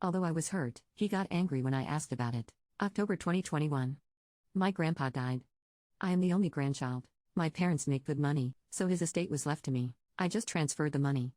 Although I was hurt, he got angry when I asked about it. October 2021. My grandpa died. I am the only grandchild. My parents make good money, so his estate was left to me. I just transferred the money.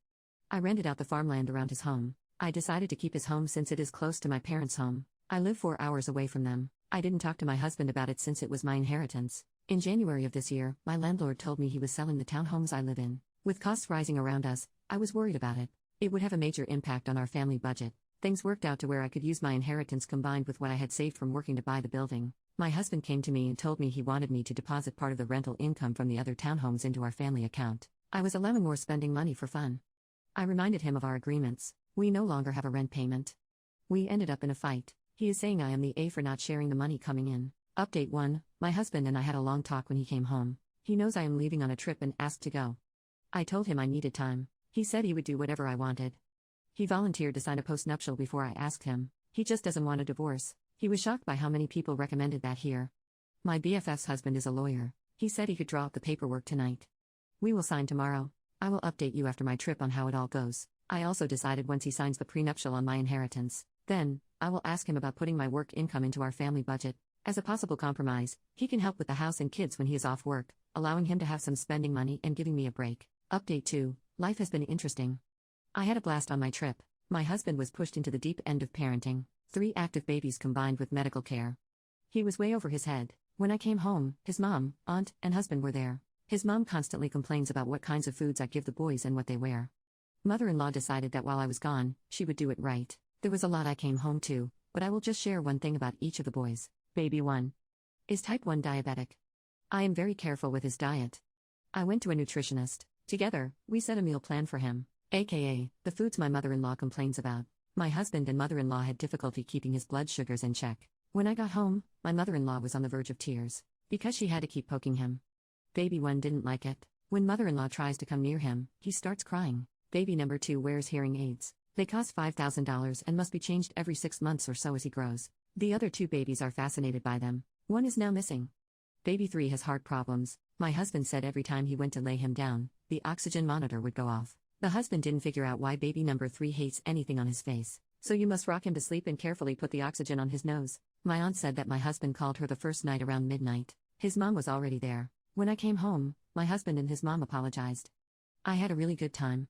I rented out the farmland around his home. I decided to keep his home since it is close to my parents' home. I live 4 hours away from them. I didn't talk to my husband about it since it was my inheritance. In January of this year, my landlord told me he was selling the townhomes I live in. With costs rising around us, I was worried about it. It would have a major impact on our family budget. Things worked out to where I could use my inheritance combined with what I had saved from working to buy the building. My husband came to me and told me he wanted me to deposit part of the rental income from the other townhomes into our family account. I was allowing more spending money for fun. I reminded him of our agreements. We no longer have a rent payment. We ended up in a fight. He is saying I am the A for not sharing the money coming in. Update 1. My husband and I had a long talk when he came home. He knows I am leaving on a trip and asked to go. I told him I needed time. He said he would do whatever I wanted. He volunteered to sign a postnuptial before I asked him. He just doesn't want a divorce. He was shocked by how many people recommended that here. My BFF's husband is a lawyer. He said he could draw up the paperwork tonight. We will sign tomorrow. I will update you after my trip on how it all goes. I also decided once he signs the prenuptial on my inheritance, then, I will ask him about putting my work income into our family budget. As a possible compromise, he can help with the house and kids when he is off work, allowing him to have some spending money and giving me a break. Update 2. Life has been interesting. I had a blast on my trip. My husband was pushed into the deep end of parenting. 3 active babies combined with medical care. He was way over his head. When I came home, his mom, aunt, and husband were there. His mom constantly complains about what kinds of foods I give the boys and what they wear. Mother-in-law decided that while I was gone, she would do it right. There was a lot I came home to, but I will just share one thing about each of the boys. Baby 1 is type 1 diabetic. I am very careful with his diet. I went to a nutritionist. Together, we set a meal plan for him, aka the foods my mother-in-law complains about. My husband and mother-in-law had difficulty keeping his blood sugars in check. When I got home, my mother-in-law was on the verge of tears, because she had to keep poking him. Baby 1 didn't like it. When mother-in-law tries to come near him, he starts crying. Baby number 2 wears hearing aids. They cost $5,000 and must be changed every 6 months or so as he grows. The other 2 babies are fascinated by them. 1 is now missing. Baby 3 has heart problems. My husband said every time he went to lay him down, the oxygen monitor would go off. The husband didn't figure out why baby number 3 hates anything on his face. So you must rock him to sleep and carefully put the oxygen on his nose. My aunt said that my husband called her the first night around midnight. His mom was already there. When I came home, my husband and his mom apologized. I had a really good time.